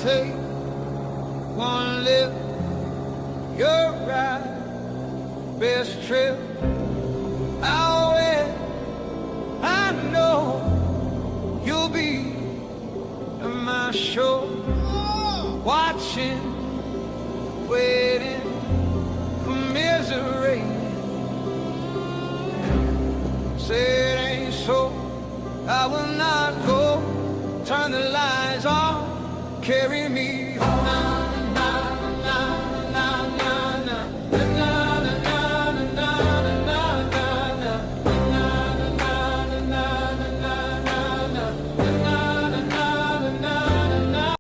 take one lift. You're right, best trip out west. I know you'll be at my show, watching, waiting, commiserating. Say it ain't so, I will not go. Turn the lights on, carry me